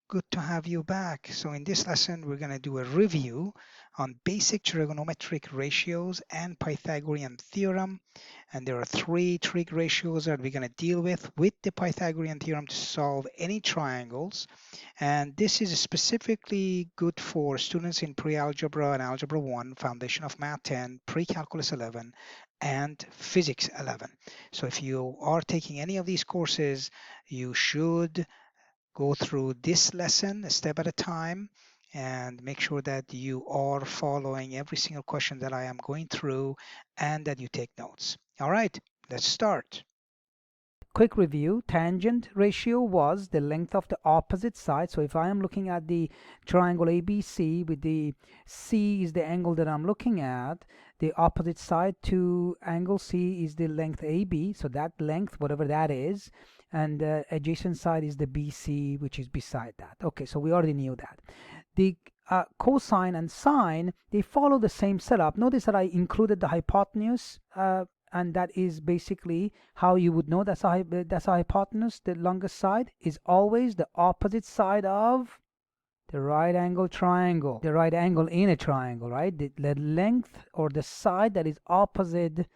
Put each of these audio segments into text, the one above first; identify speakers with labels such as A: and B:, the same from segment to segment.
A: good to have you back. So in this lesson, we're going to do a review on basic trigonometric ratios and Pythagorean theorem. And there are three trig ratios that we're going to deal with the Pythagorean theorem to solve any triangles. And this is specifically good for students in Pre Algebra and Algebra I, Foundation of Math 10, Pre-Calculus 11, and Physics 11. So if you are taking any of these courses, you should go through this lesson a step at a time and make sure that you are following every single question that I am going through and that you take notes. All right, let's start.
B: Quick review, tangent ratio was the length of the opposite side. So if I am looking at the triangle ABC with the C is the angle that I'm looking at, the opposite side to angle C is the length AB, so that length, whatever that is, and the adjacent side is the BC, which is beside that. Okay, so we already knew that. The cosine and sine, they follow the same setup. Notice that I included the hypotenuse, and that is basically how you would know that's a hypotenuse. The longest side is always the opposite side of the right angle triangle, the right angle in a triangle, right? The length or the side that is opposite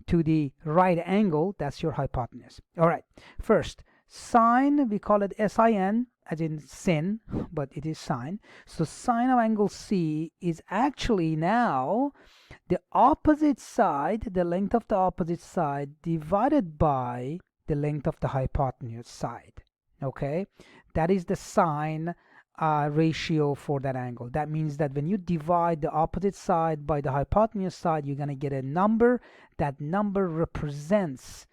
B: to the right angle, that's your hypotenuse. All right, first, sine, we call it sin, as in sin, but it is sine. So sine of angle C is actually now the opposite side, the length of the opposite side divided by the length of the hypotenuse side. Okay, that is the sine ratio for that angle. That means that when you divide the opposite side by the hypotenuse side, you're going to get a number. That number represents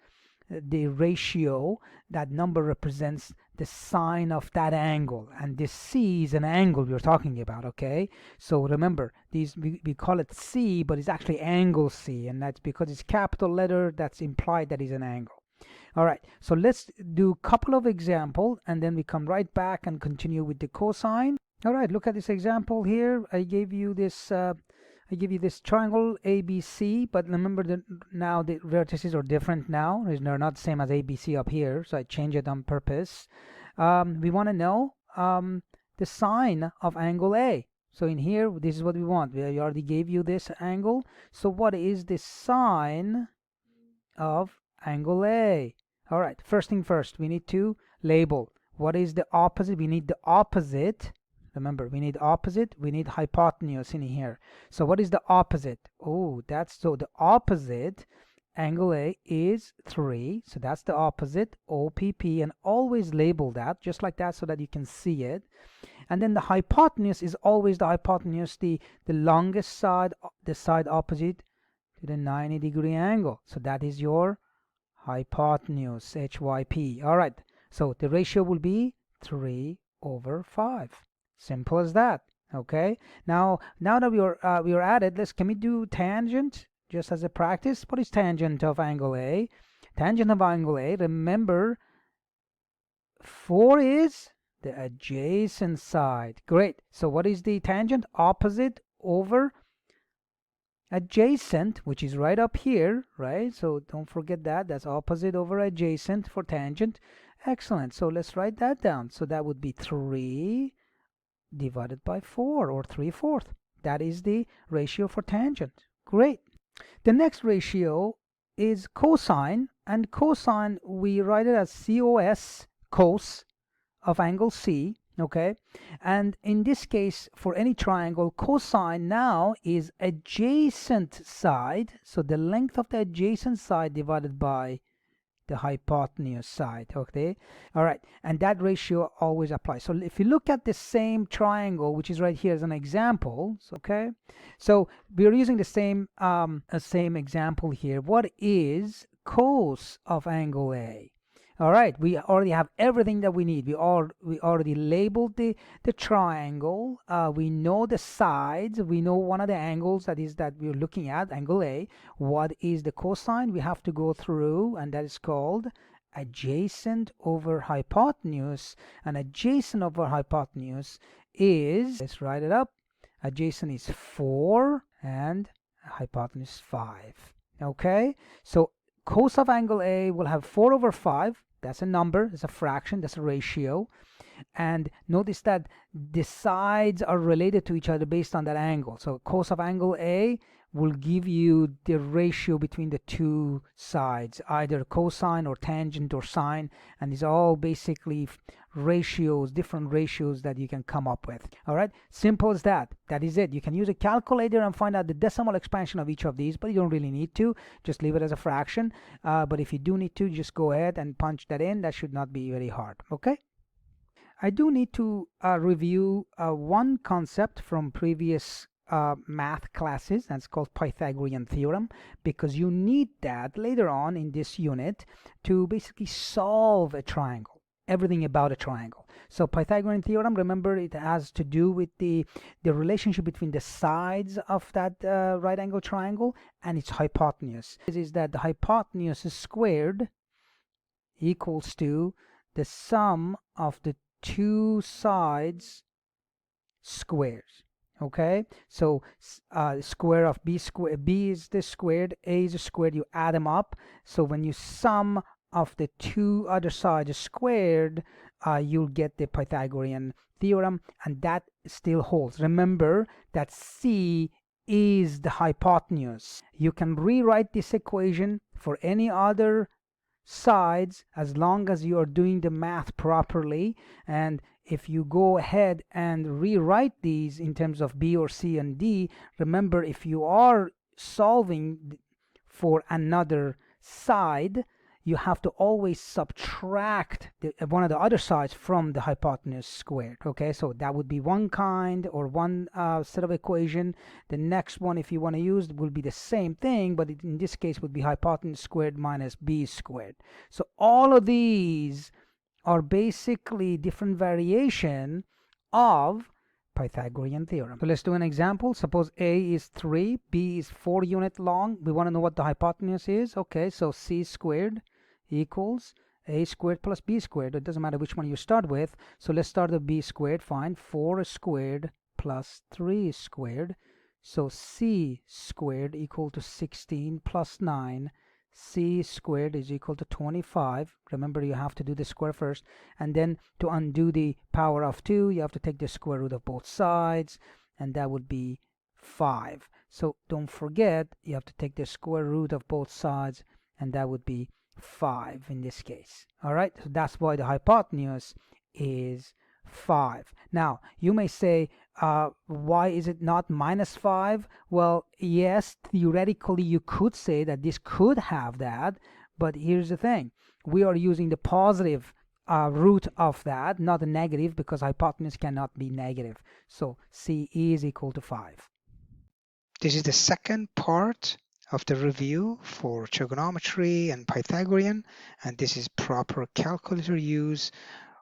B: the ratio. That number represents the sine of that angle, and this C is an angle we're talking about. Okay, so remember, these we call it C, but it's actually angle C, and that's because it's capital letter. That's implied that is an angle. All right, so let's do a couple of examples and then we come right back and continue with the cosine. All right, look at this example here. I gave you this triangle ABC, but remember that now the vertices are different now. They're not the same as ABC up here, so I changed it on purpose. We want to know the sine of angle A. So in here, this is what we want. We already gave you this angle. So what is the sine of angle A? All right, first thing first, we need to label. What is the opposite? We need the opposite. Remember, we need opposite, we need hypotenuse in here. So what is the opposite? Oh, so the opposite angle A is 3. So that's the opposite, OPP, and always label that just like that so that you can see it. And then the hypotenuse is always the hypotenuse, the longest side, the side opposite to the 90-degree angle. So that is your hypotenuse, HYP. All right, so the ratio will be 3/5. Simple as that. Okay, now that we are at it, can we do tangent just as a practice? What is tangent of angle A? Tangent of angle A, remember, 4 is the adjacent side. Great. So what is the tangent? Opposite over adjacent, which is right up here, right? So don't forget that. That's opposite over adjacent for tangent. Excellent. So let's write that down. So that would be 3 divided by 4, or 3/4. That is the ratio for tangent. Great. The next ratio is cosine, and cosine we write it as COS, cos of angle C. Okay, and in this case, for any triangle, cosine now is adjacent side, so the length of the adjacent side divided by the hypotenuse side. Okay, all right, and that ratio always applies. So if you look at the same triangle, which is right here as an example, okay, so we're using the same example here. What is cos of angle A? All right, we already have everything that we need. We already labeled the triangle. We know the sides. We know one of the angles that we're looking at, angle A. What is the cosine? We have to go through, and that is called adjacent over hypotenuse. And adjacent over hypotenuse is, let's write it up, adjacent is 4 and hypotenuse 5. Okay, so cos of angle A will have 4/5. That's a number, it's a fraction, that's a ratio. And notice that the sides are related to each other based on that angle. So cos of angle A will give you the ratio between the two sides, either cosine or tangent or sine, and these are all basically ratios, different ratios that you can come up with. All right, simple as that. That is it. You can use a calculator and find out the decimal expansion of each of these, but you don't really need to. Just leave it as a fraction. But if you do need to, just go ahead and punch that in. That should not be very hard. Okay. I do need to review one concept from previous math classes. That's called Pythagorean Theorem, because you need that later on in this unit to basically solve a triangle, everything about a triangle. So Pythagorean Theorem, remember, it has to do with the relationship between the sides of that right angle triangle and its hypotenuse. This is that the hypotenuse is squared equals to the sum of the two sides squares. Okay, so square of b squared, b is the squared, a is the squared, you add them up. So when you sum of the two other sides squared, you'll get the Pythagorean theorem, and that still holds. Remember that c is the hypotenuse. You can rewrite this equation for any other sides as long as you are doing the math properly. And if you go ahead and rewrite these in terms of b or c and d, remember, if you are solving for another side, you have to always subtract one of the other sides from the hypotenuse squared. Okay, so that would be one kind or one set of equation. The next one, if you want to use, will be the same thing, but in this case would be hypotenuse squared minus b squared. So all of these are basically different variation of Pythagorean theorem. So let's do an example. Suppose a is 3, b is 4 unit long. We want to know what the hypotenuse is. Okay, so c squared equals a squared plus b squared. It doesn't matter which one you start with. So let's start with b squared. Fine. 4 squared plus 3 squared. So c squared equal to 16 plus 9. C squared is equal to 25. Remember, you have to do the square first, and then to undo the power of 2, you have to take the square root of both sides, and that would be 5. So don't forget, you have to take the square root of both sides, and that would be 5 in this case. All right, so that's why the hypotenuse is 5. Now you may say, why is it not minus 5? Well, yes, theoretically you could say that this could have that, but here's the thing. We are using the positive root of that, not the negative, because hypotenuse cannot be negative. So c is equal to 5.
A: This is the second part of the review for trigonometry and Pythagorean, and this is proper calculator use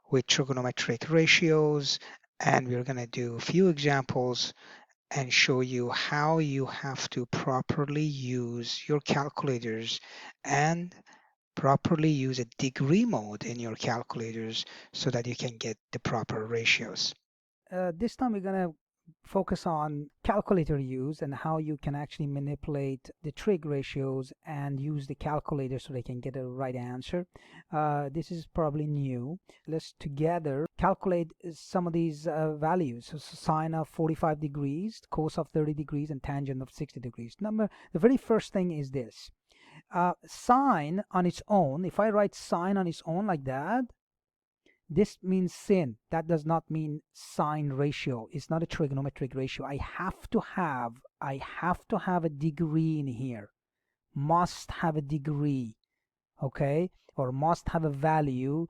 A: with trigonometric ratios, and we're going to do a few examples and show you how you have to properly use your calculators and properly use a degree mode in your calculators so that you can get the proper ratios.
B: This time we're going to focus on calculator use and how you can actually manipulate the trig ratios and use the calculator so they can get a right answer. This is probably new. Let's together calculate some of these values. So sine of 45 degrees, cos of 30 degrees, and tangent of 60 degrees. The very first thing is this. Sine on its own, if I write sine on its own like that, this means sin. That does not mean sine ratio. It's not a trigonometric ratio. I have to have a degree in here. Must have a degree. Okay, or must have a value.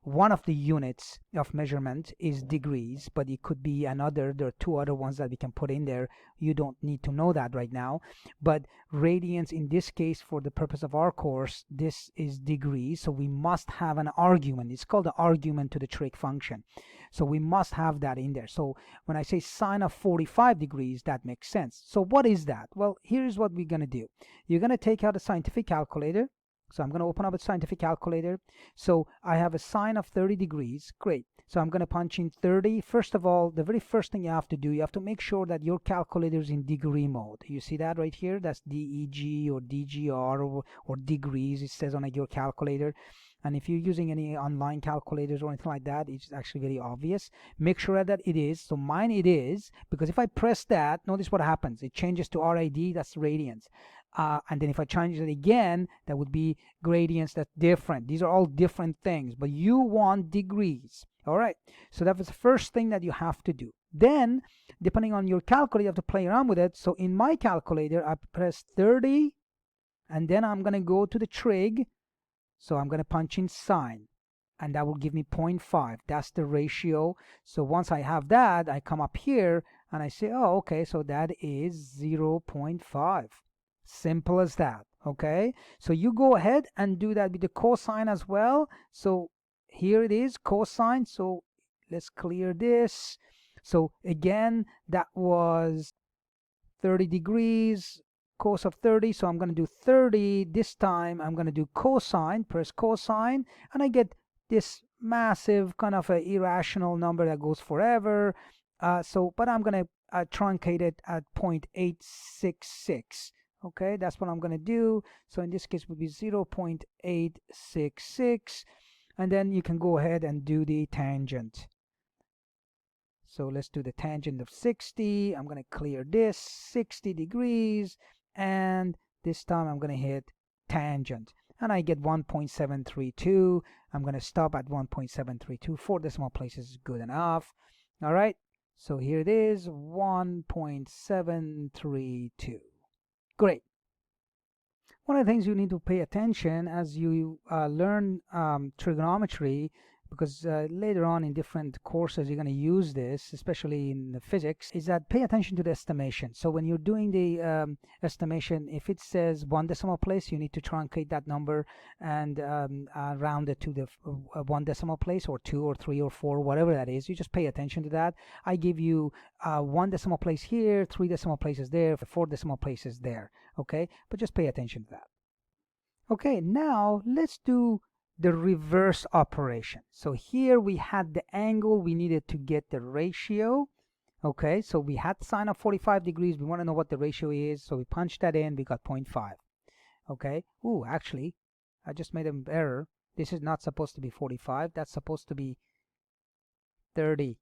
B: One of the units of measurement is degrees, but it could be another. There are two other ones that we can put in there. You don't need to know that right now, but radians in this case, for the purpose of our course, this is degrees, so we must have an argument. It's called the argument to the trig function, so we must have that in there. So when I say sine of 45 degrees, that makes sense. So what is that? Well, here's what we're going to do. You're going to take out a scientific calculator. So I'm going to open up a scientific calculator. So I have a sine of 30 degrees. Great. So I'm going to punch in 30. First of all, the very first thing you have to do, you have to make sure that your calculator is in degree mode. You see that right here? That's DEG or DGR or degrees. It says on your calculator. And if you're using any online calculators or anything like that, it's actually very obvious. Make sure that it is. So mine it is, because if I press that, notice what happens. It changes to RAD, that's radians. And then if I change it again, that would be gradients. That's different. These are all different things, but you want degrees. All right, so that was the first thing that you have to do. Then, depending on your calculator, you have to play around with it. So in my calculator, I press 30, and then I'm going to go to the trig. So I'm going to punch in sine, and that will give me 0.5. That's the ratio. So once I have that, I come up here and I say, oh, okay, so that is 0.5. Simple as that. Okay, so you go ahead and do that with the cosine as well. So here it is, cosine. So let's clear this. So again, that was 30 degrees, cos of 30. So I'm going to do 30. This time I'm going to do cosine, press cosine, and I get this massive kind of a irrational number that goes forever. But I'm going to truncate it at 0.866. Okay, that's what I'm going to do. So in this case, it would be 0.866. And then you can go ahead and do the tangent. So let's do the tangent of 60. I'm going to clear this, 60 degrees. And this time I'm going to hit tangent. And I get 1.732. I'm going to stop at 1.732. 4 decimal places is good enough. All right. So here it is, 1.732. Great. One of the things you need to pay attention as you learn trigonometry, because later on in different courses you're going to use this, especially in the physics, is that pay attention to the estimation. So when you're doing the estimation, if it says 1 decimal place, you need to truncate that number and round it to the 1 decimal place, or 2 or 3 or 4, whatever that is. You just pay attention to that. I give you 1 decimal place here, 3 decimal places there, 4 decimal places there. Okay, but just pay attention to that. Okay, now let's do the reverse operation. So here we had the angle, we needed to get the ratio. Okay, so we had sine of 45 degrees, we want to know what the ratio is, so we punched that in, we got 0.5. Okay, ooh, actually I just made an error. This is not supposed to be 45, that's supposed to be 30.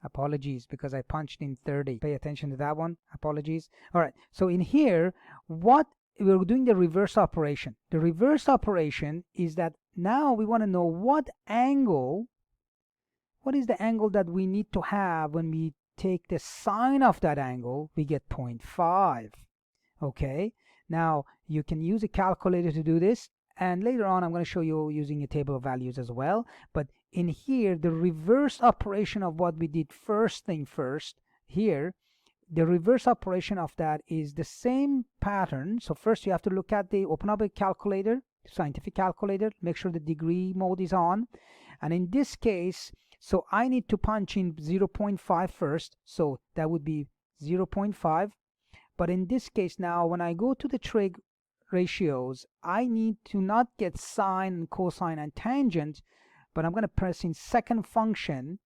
B: Apologies, because I punched in 30. Pay attention to that one. Apologies. All right, so in here, what we're doing the reverse operation. The reverse operation is that now we want to know what is the angle that we need to have. When we take the sine of that angle, we get 0.5. Okay, now you can use a calculator to do this, and later on I'm going to show you using a table of values as well. But in here, the reverse operation of what we did first thing first here, the reverse operation of that is the same pattern. So first you have to look at open up a calculator, scientific calculator, make sure the degree mode is on. And in this case, so I need to punch in 0.5 first. So that would be 0.5. But in this case now, when I go to the trig ratios, I need to not get sine and cosine and tangent, but I'm going to press in second function,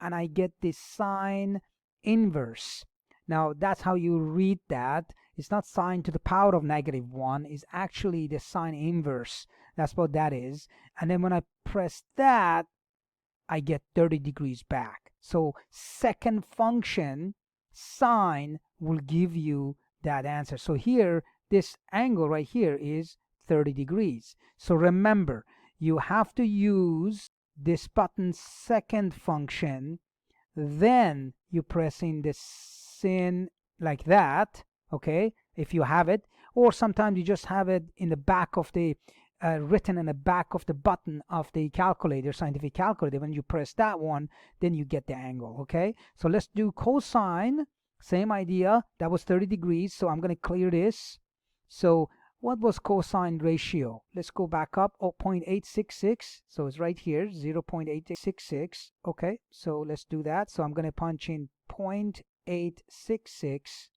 B: and I get this sine inverse. Now that's how you read that. It's not sine to the power of -1, it's actually the sine inverse. That's what that is. And then when I press that, I get 30 degrees back. So second function sine will give you that answer. So here, this angle right here is 30 degrees. So remember, you have to use this button second function, then you press in the sin like that, okay, if you have it, or sometimes you just have it in the back of the written in the back of the button of the calculator, scientific calculator. When you press that one, then you get the angle. Okay, so let's do cosine. Same idea, that was 30 degrees, so I'm going to clear this. So what was cosine ratio? Let's go back up. 0.866, so it's right here, 0.866. Okay, so let's do that. So I'm going to punch in 0.866.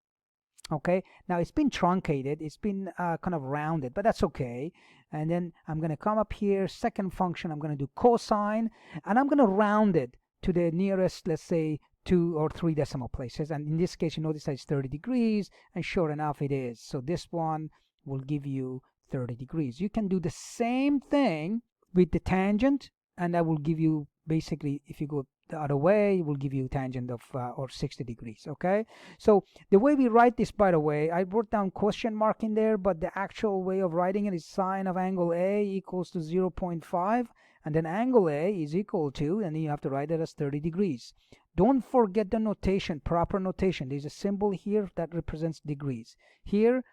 B: Okay, now it's been truncated, it's been kind of rounded, but that's okay. And then I'm going to come up here, second function, I'm going to do cosine, and I'm going to round it to the nearest, let's say, 2 or 3 decimal places. And in this case, you notice that it's 30 degrees, and sure enough it is. So this one will give you 30 degrees. You can do the same thing with the tangent, and that will give you basically, if you go the other way, it will give you tangent of or 60 degrees. Okay, so the way we write this, by the way, I wrote down question mark in there, but the actual way of writing it is sine of angle A equals to 0.5, and then angle A is equal to, and then you have to write it as 30 degrees. Don't forget the notation, proper notation. There's a symbol here that represents degrees. Here,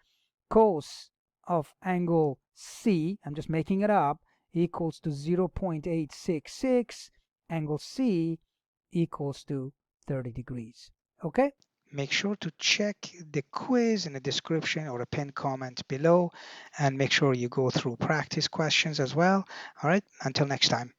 B: cos of angle C, I'm just making it up, equals to 0.866, angle C equals to 30 degrees. Okay?
A: Make sure to check the quiz in the description or a pinned comment below, and make sure you go through practice questions as well. All right, until next time.